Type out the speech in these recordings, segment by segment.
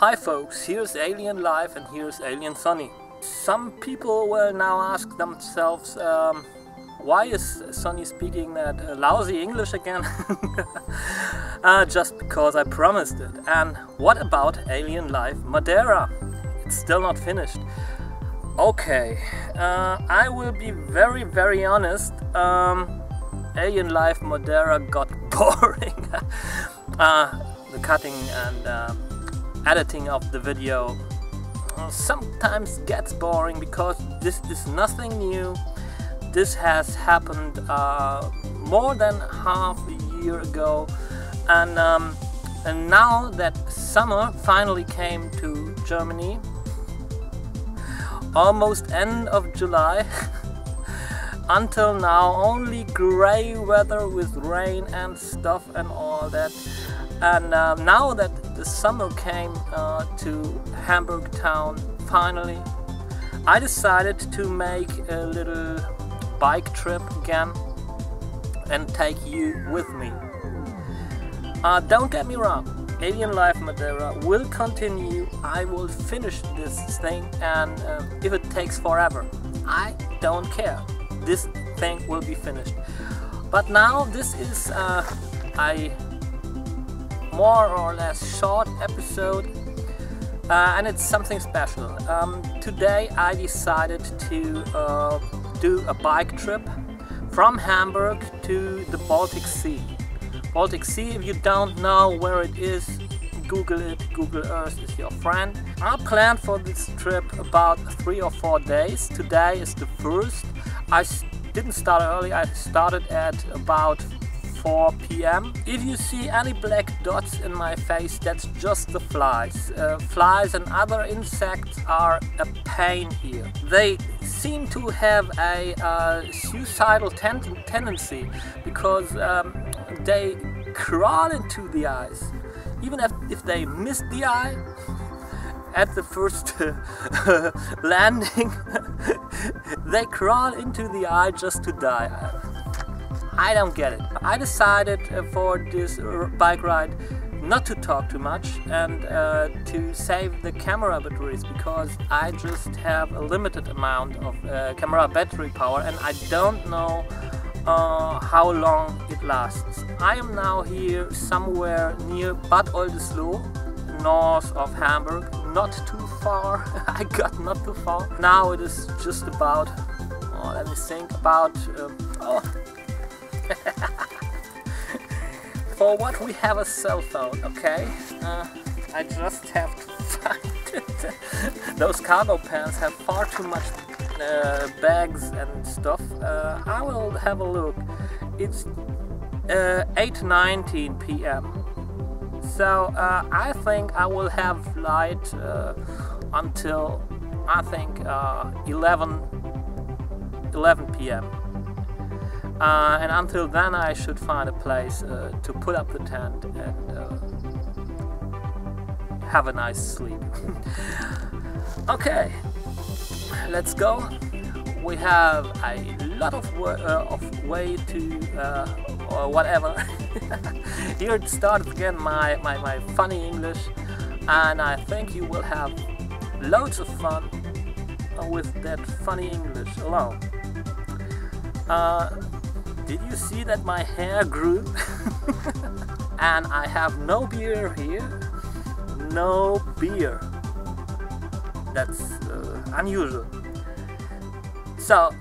Hi folks, here's AlionLive and here's alionsonny. Some people will now ask themselves, why is Sonny speaking that lousy English again? Just because I promised it. And what about AlionLive Madeira? It's still not finished. Okay, I will be very honest. AlionLive Madeira got boring. The cutting and editing of the video sometimes gets boring because this is nothing new. This has happened more than half a year ago, and now that summer finally came to Germany, almost end of July, until now only grey weather with rain and stuff and all that. And now that the summer came to Hamburg town finally, I decided to make a little bike trip again and take you with me. Don't get me wrong, AlionLive Madeira will continue. I will finish this thing, and if it takes forever, I don't care. This thing will be finished. But now this is a more or less short episode, and it's something special. Today I decided to do a bike trip from Hamburg to the Baltic Sea. Baltic Sea, if you don't know where it is, Google it. Google Earth is your friend. I planned for this trip about 3 or 4 days. Today is the first. I didn't start early, I started at about 4 p.m. If you see any black dots in my face, that's just the flies. Flies and other insects are a pain here. They seem to have a suicidal tendency because they crawl into the eyes. Even if they miss the eye at the first landing, they crawl into the eye just to die. I don't get it. I decided for this bike ride not to talk too much and to save the camera batteries, because I just have a limited amount of camera battery power and I don't know how long it lasts. I am now here somewhere near Bad Oldesloe, north of Hamburg, not too far. I got not too far. Now it is just about, let me think, about for what we have a cell phone, okay? I just have to find it. Those cargo pants have far too much bags and stuff. I will have a look. It's 8:19 p.m. So I think I will have light until I think 11 p.m. And until then I should find a place to put up the tent and have a nice sleep. Okay, let's go. We have a lot of way to or whatever. Here it starts again, my funny English, and I think you will have loads of fun with that funny English alone. Did you see that my hair grew? And I have no beer here. No beer. That's unusual. So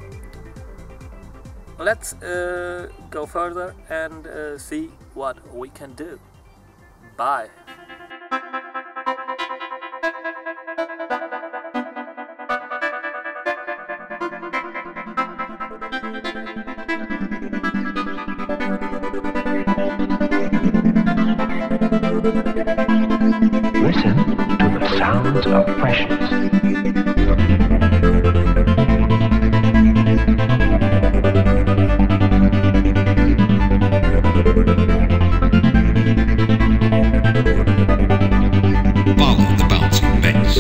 let's go further and see what we can do. Bye. Listen to the sounds of freshness. Follow the bouncing bass.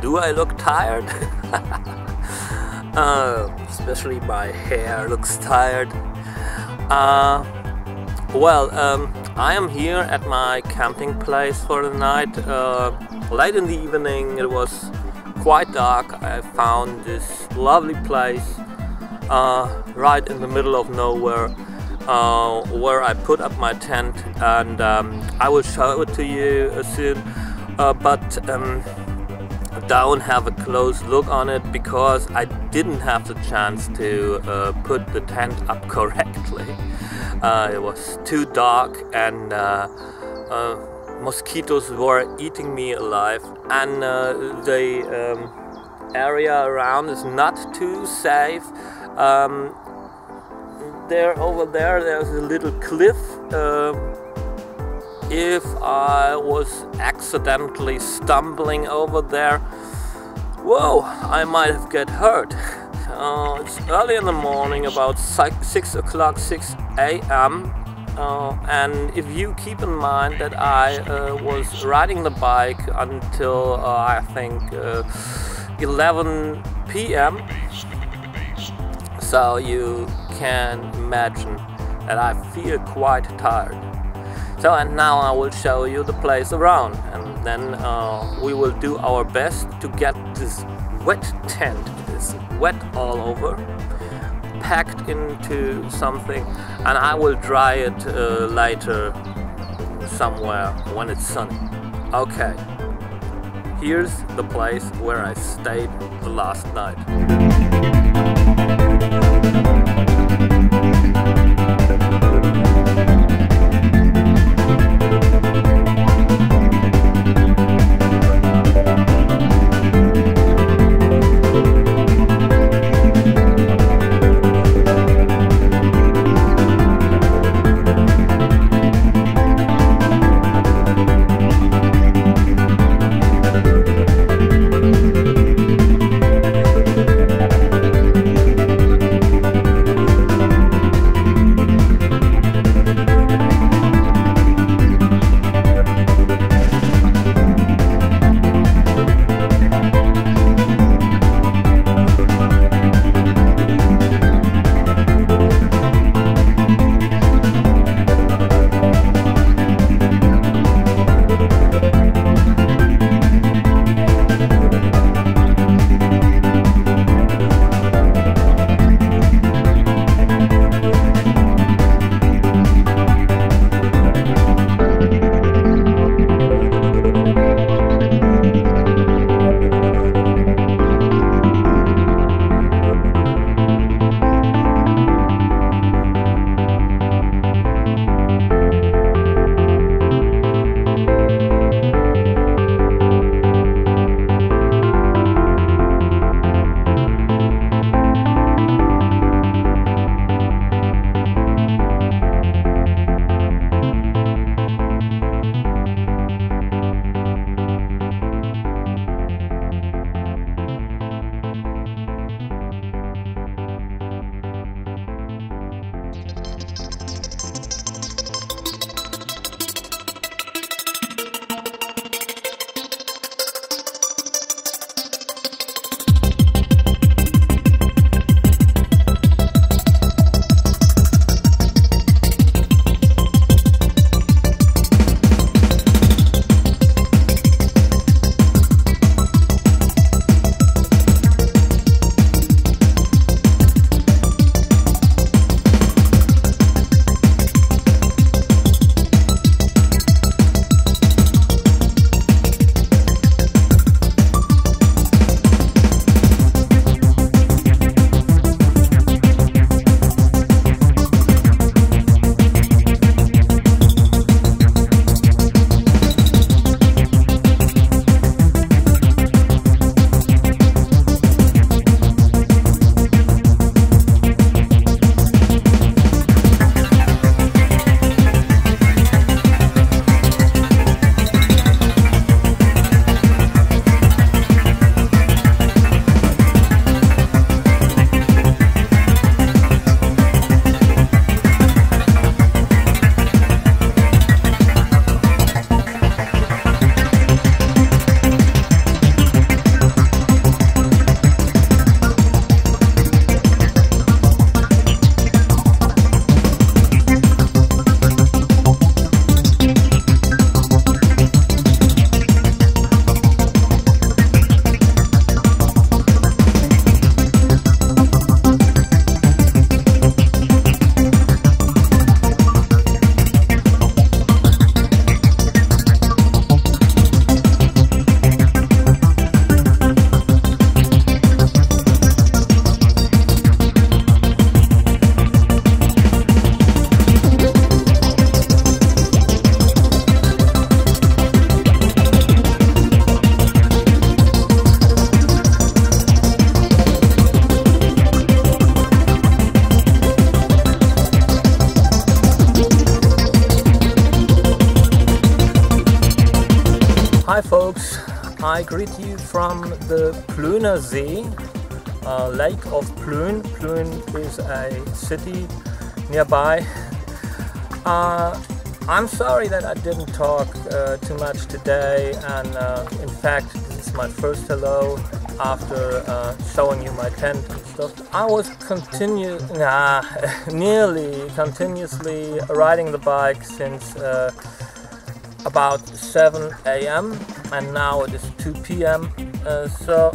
Do I look tired? Especially my hair looks tired. Well, I am here at my camping place for the night. Late in the evening, it was quite dark. I found this lovely place right in the middle of nowhere, where I put up my tent, and I will show it to you soon. But don't have a close look on it because I didn't have the chance to put the tent up correctly. It was too dark, and mosquitoes were eating me alive, and the area around is not too safe. Over there there's a little cliff. If I was accidentally stumbling over there, whoa, I might have get hurt. It's early in the morning, about 6 o'clock, 6 a.m. And if you keep in mind that I was riding the bike until I think 11 p.m. So you can imagine that I feel quite tired. So, and now I will show you the place around, and then we will do our best to get this wet tent, it's wet all over, packed into something, and I will dry it later somewhere when it's sunny. Okay, here's the place where I stayed the last night. Hi folks, I greet you from the Plöner See, Lake of Plön. Plön is a city nearby. I'm sorry that I didn't talk too much today, and in fact this is my first hello after showing you my tent and stuff. I was nearly continuously riding the bike since about 7 AM and now it is 2 PM. So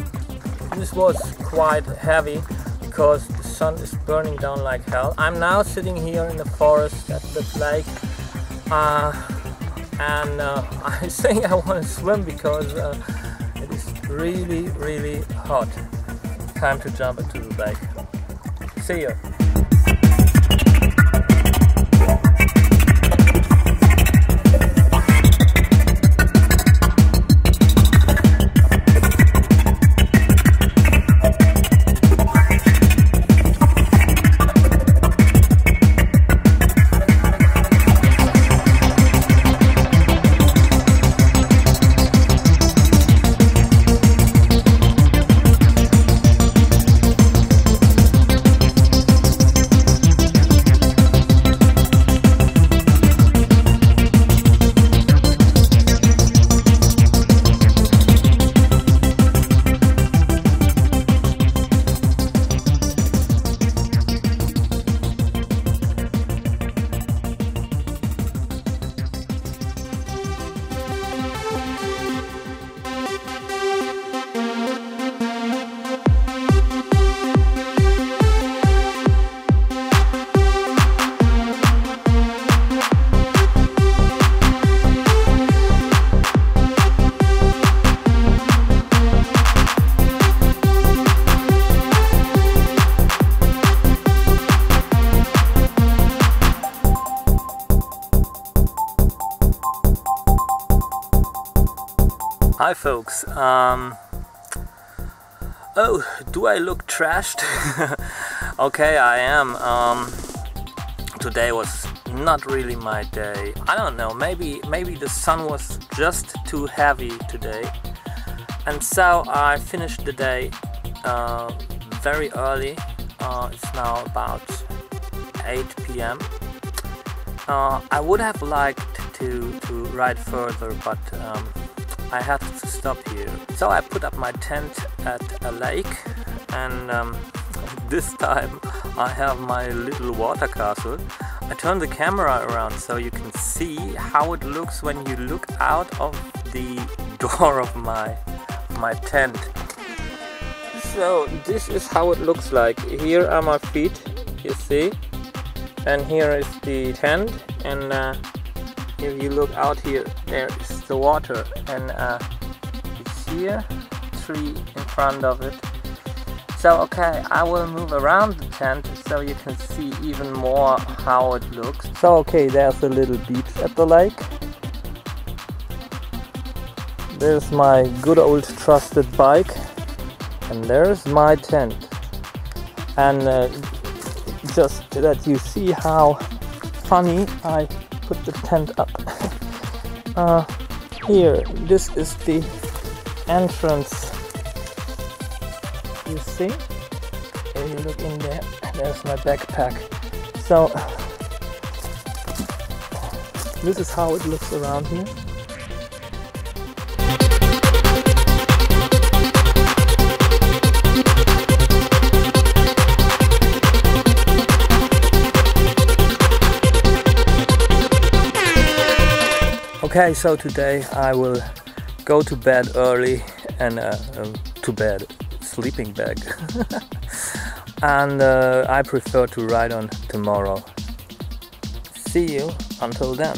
this was quite heavy because the sun is burning down like hell. I'm now sitting here in the forest at the lake and I think I want to swim because it is really hot. Time to jump into the lake. See you. Hi folks, oh, do I look trashed? Okay, I am. Today was not really my day. I don't know, maybe the sun was just too heavy today. And so I finished the day very early. It's now about 8 PM. I would have liked to ride further, but I had to stop here. So I put up my tent at a lake, and this time I have my little water castle. I turn the camera around so you can see how it looks when you look out of the door of my tent. So this is how it looks like. Here are my feet, you see, and here is the tent, and if you look out here, there is the water, and it's here, tree in front of it. So okay, I will move around the tent so you can see even more how it looks. So okay, there's a little beach at the lake. There's my good old trusted bike, and there's my tent. And just that you see how funny I put the tent up. Here, this is the entrance. You see? If you look in there, there's my backpack. So this is how it looks around here. Okay, so today I will go to bed early and sleeping bag. And I prefer to ride on tomorrow. See you until then.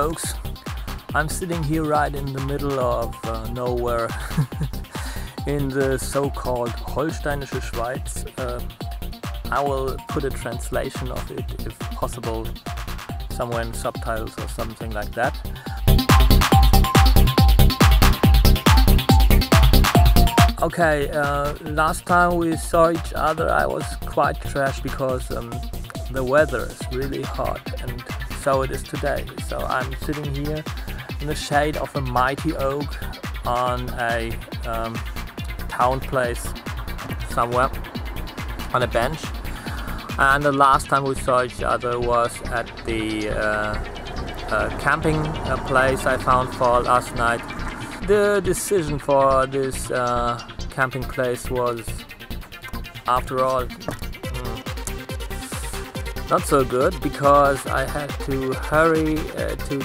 folks. I'm sitting here right in the middle of nowhere in the so-called Holsteinische Schweiz. I will put a translation of it, if possible, somewhere in subtitles or something like that. Okay, last time we saw each other I was quite trashed because the weather is really hot, and so it is today. So I'm sitting here in the shade of a mighty oak on a town place somewhere on a bench. And the last time we saw each other was at the camping place I found for last night. The decision for this camping place was, after all, not so good, because I had to hurry to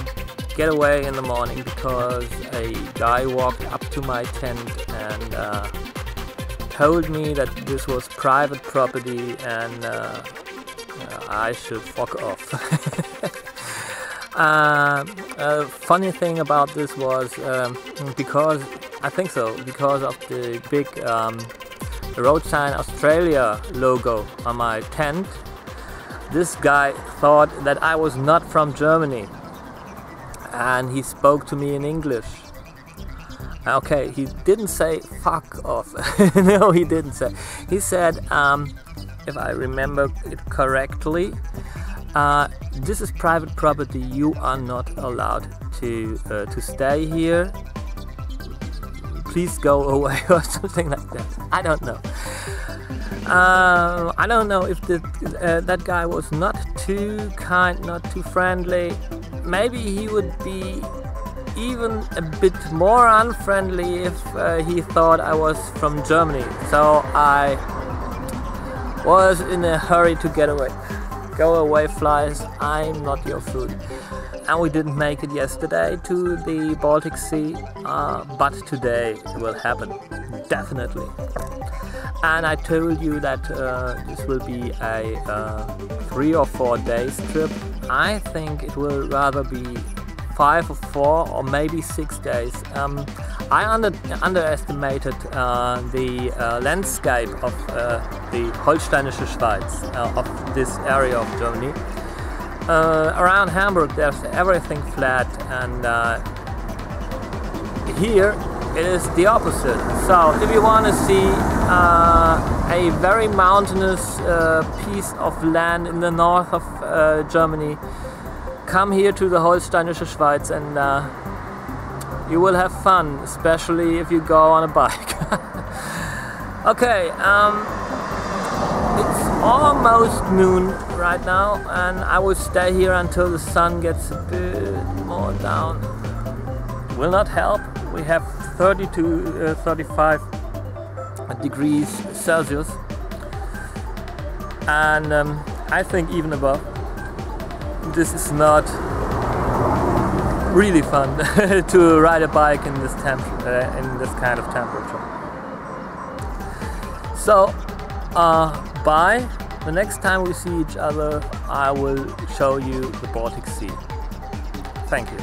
get away in the morning because a guy walked up to my tent and told me that this was private property and I should fuck off. Funny thing about this was because of the big road sign Australia logo on my tent, this guy thought that I was not from Germany, and he spoke to me in English. Okay, he didn't say fuck off. No, he didn't say. He said, if I remember it correctly, this is private property, you are not allowed to stay here, please go away, or something like that. I don't know. I don't know if that guy was not too kind, not too friendly. Maybe he would be even a bit more unfriendly if he thought I was from Germany. So I was in a hurry to get away. Go away, flies, I'm not your food. And we didn't make it yesterday to the Baltic Sea, but today it will happen, definitely. And I told you that this will be a 3 or 4 days trip. I think it will rather be 5 or 4 or maybe 6 days. I underestimated the landscape of the Holsteinische Schweiz, of this area of Germany. Around Hamburg there's everything flat, and here it is the opposite. So if you want to see a very mountainous piece of land in the north of Germany, come here to the Holsteinische Schweiz and you will have fun, especially if you go on a bike. Okay, it's almost noon right now, and I will stay here until the sun gets a bit more down. Will not help. We have 30 to 35 degrees Celsius, and I think even above. This is not really fun to ride a bike in this in this kind of temperature. So bye. The next time we see each other, I will show you the Baltic Sea. Thank you.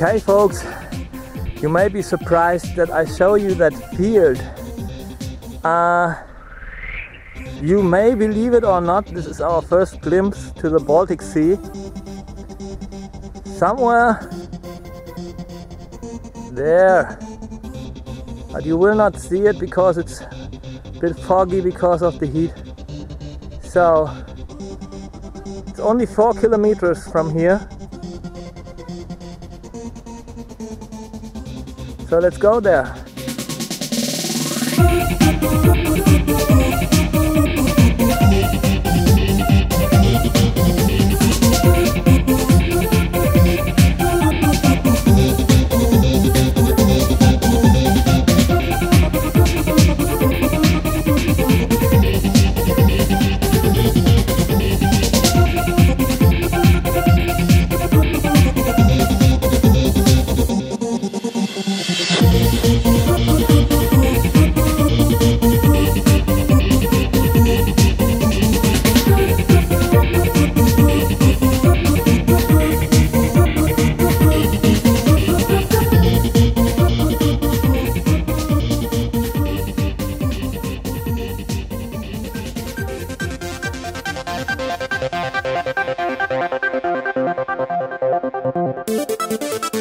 Okay folks, you may be surprised that I show you that field. You may believe it or not, this is our first glimpse to the Baltic Sea. Somewhere there, but you will not see it because it's a bit foggy because of the heat. So it's only 4 kilometers from here. So let's go there.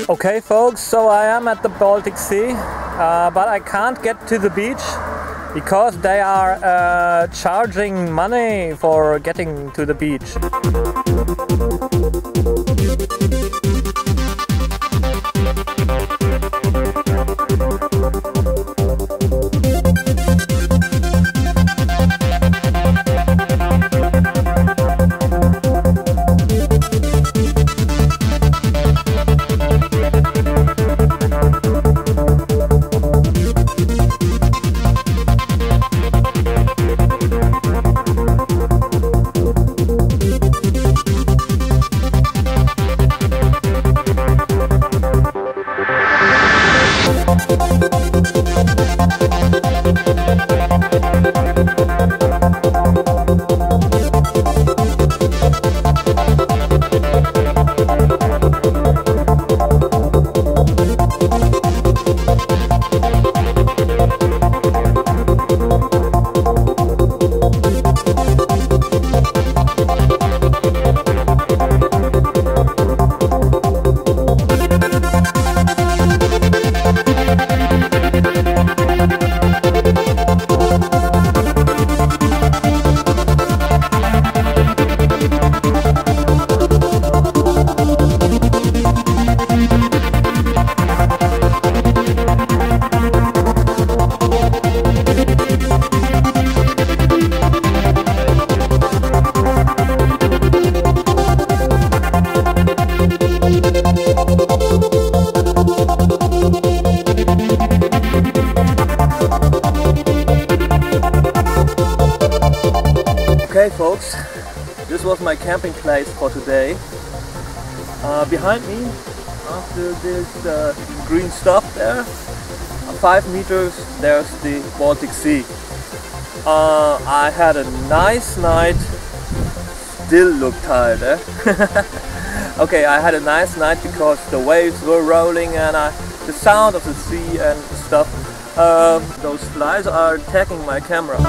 Okay folks, so I am at the Baltic Sea, but I can't get to the beach because they are charging money for getting to the beach. Okay folks, this was my camping place for today. Behind me, after this green stuff there, 5 meters, there's the Baltic Sea. I had a nice night, still look tired eh? Okay, I had a nice night because the waves were rolling and the sound of the sea and stuff. Those flies are attacking my camera.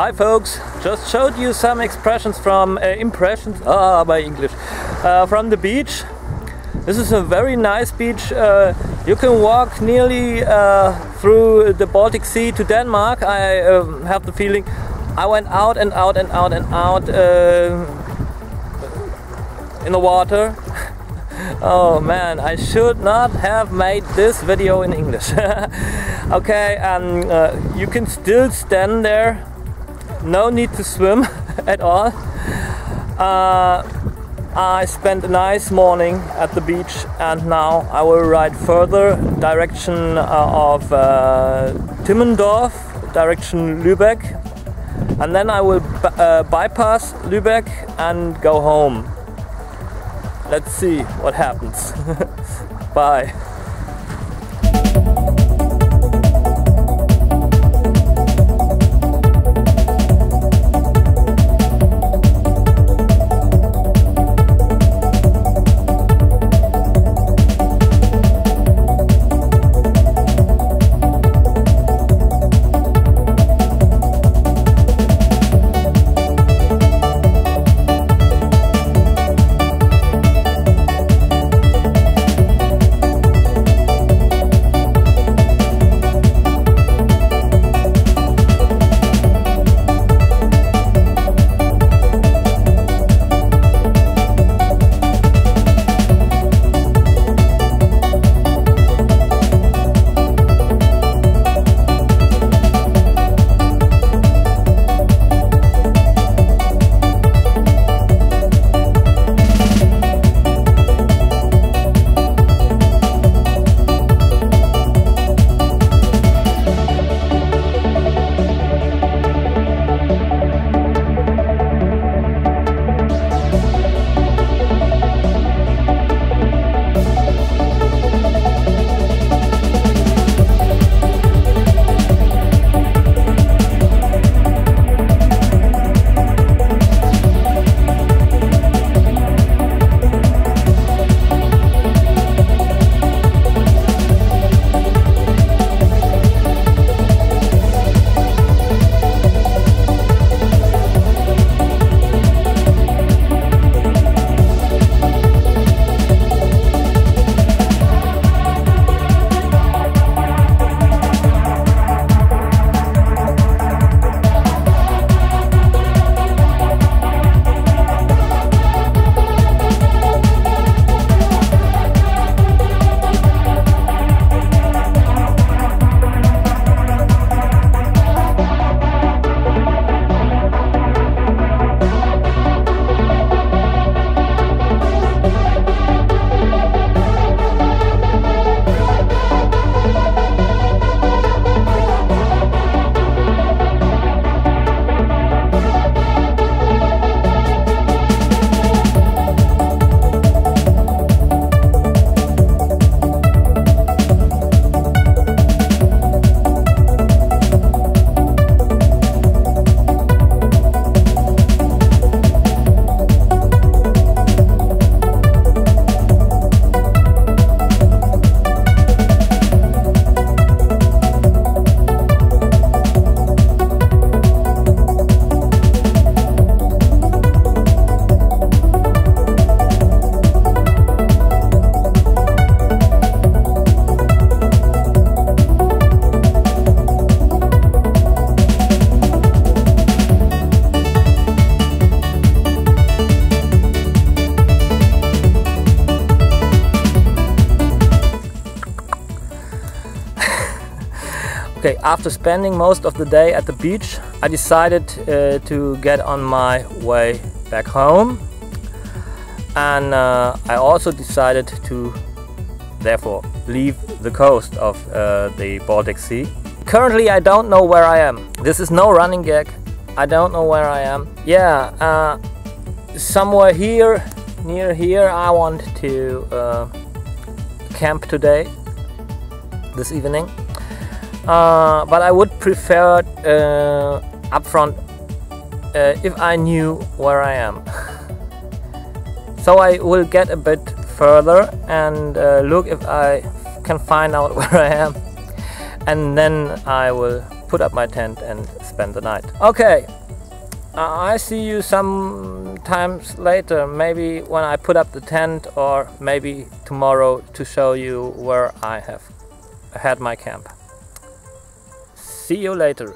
Hi folks, just showed you some expressions from my English, from the beach. This is a very nice beach. You can walk nearly through the Baltic Sea to Denmark. I have the feeling I went out and out and out and out in the water. Oh man, I should not have made this video in English. Okay, you can still stand there. No need to swim at all. I spent a nice morning at the beach, and now I will ride further direction of Timmendorf, direction Lübeck, and then I will bypass Lübeck and go home. Let's see what happens. Bye. Okay, after spending most of the day at the beach, I decided to get on my way back home, and I also decided to therefore leave the coast of the Baltic Sea. Currently I don't know where I am. This is no running gag. I don't know where I am. Yeah, somewhere here, near here, I want to camp today, this evening. But I would prefer upfront if I knew where I am. So I will get a bit further and look if I can find out where I am, and then I will put up my tent and spend the night. Okay, I see you sometimes later, maybe when I put up the tent, or maybe tomorrow to show you where I have had my camp. See you later.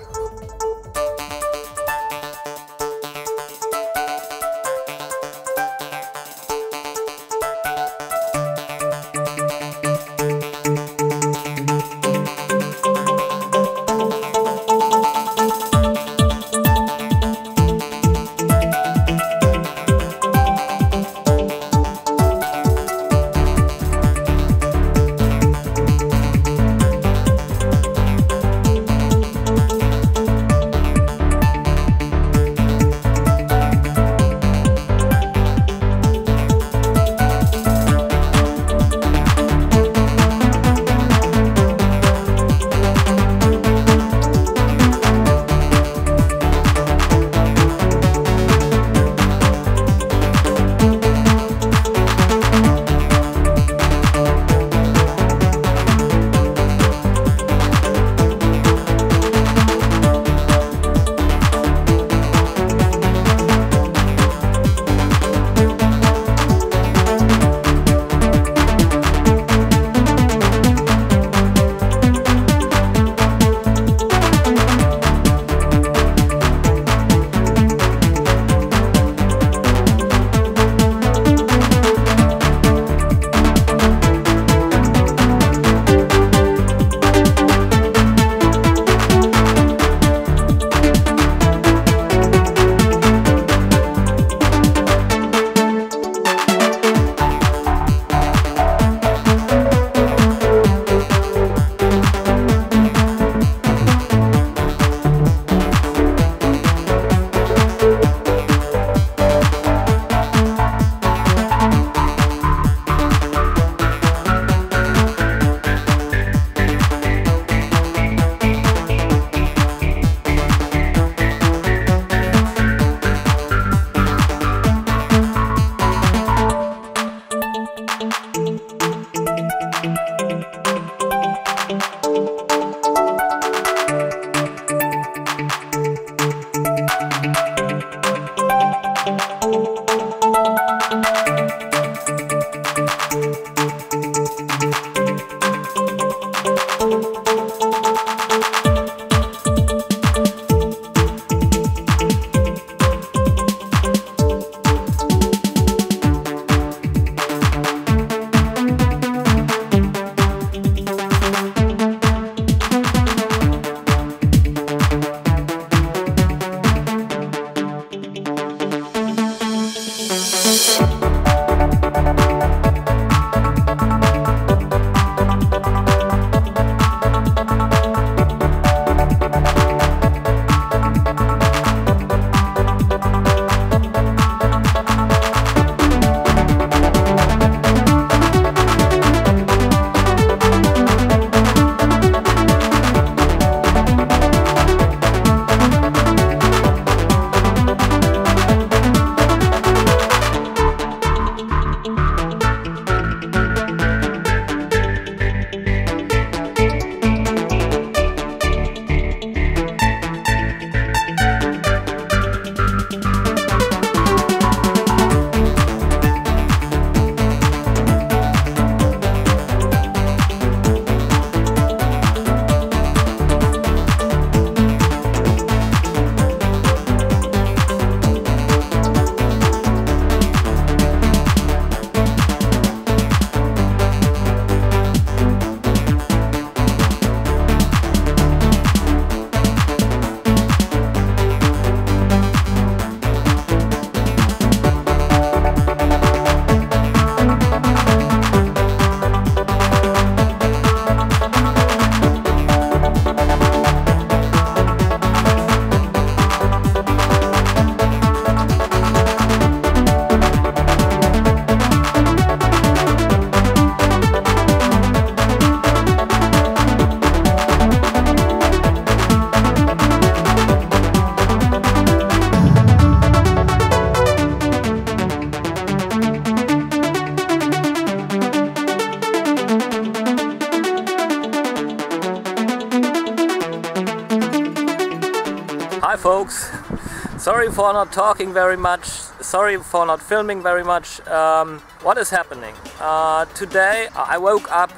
Hi folks, Sorry for not talking very much, sorry for not filming very much. What is happening? Today I woke up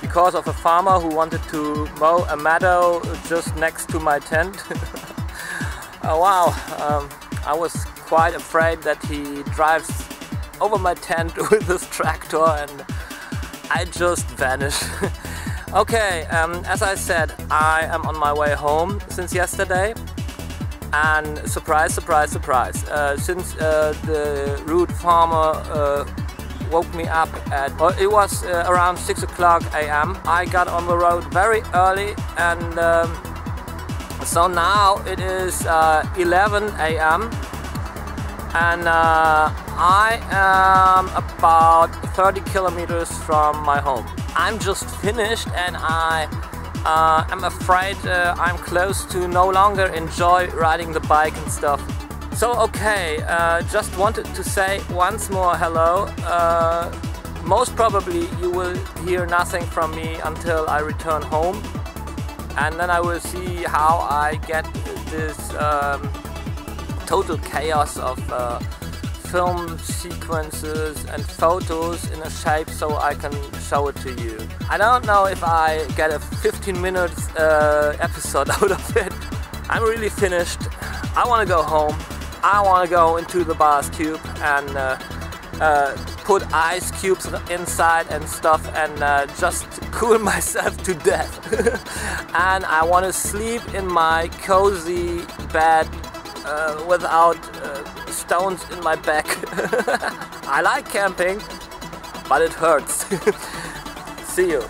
because of a farmer who wanted to mow a meadow just next to my tent. Wow, I was quite afraid that he drives over my tent with this tractor and I just vanished. Okay, as I said, I am on my way home since yesterday. And surprise, surprise, surprise, since the rude farmer woke me up at, well, it was around 6 o'clock AM. I got on the road very early, and so now it is 11 AM, and I am about 30 kilometers from my home. I'm just finished and I'm afraid I'm close to no longer enjoy riding the bike and stuff. So okay, just wanted to say once more hello. Most probably you will hear nothing from me until I return home, and then I will see how I get this total chaos of film sequences and photos in a shape so I can show it to you. I don't know if I get a 15 minutes episode out of it. I'm really finished. I want to go home. I want to go into the Bars Cube and put ice cubes inside and stuff and just cool myself to death. And I want to sleep in my cozy bed without stones in my back. I like camping, but it hurts. See you.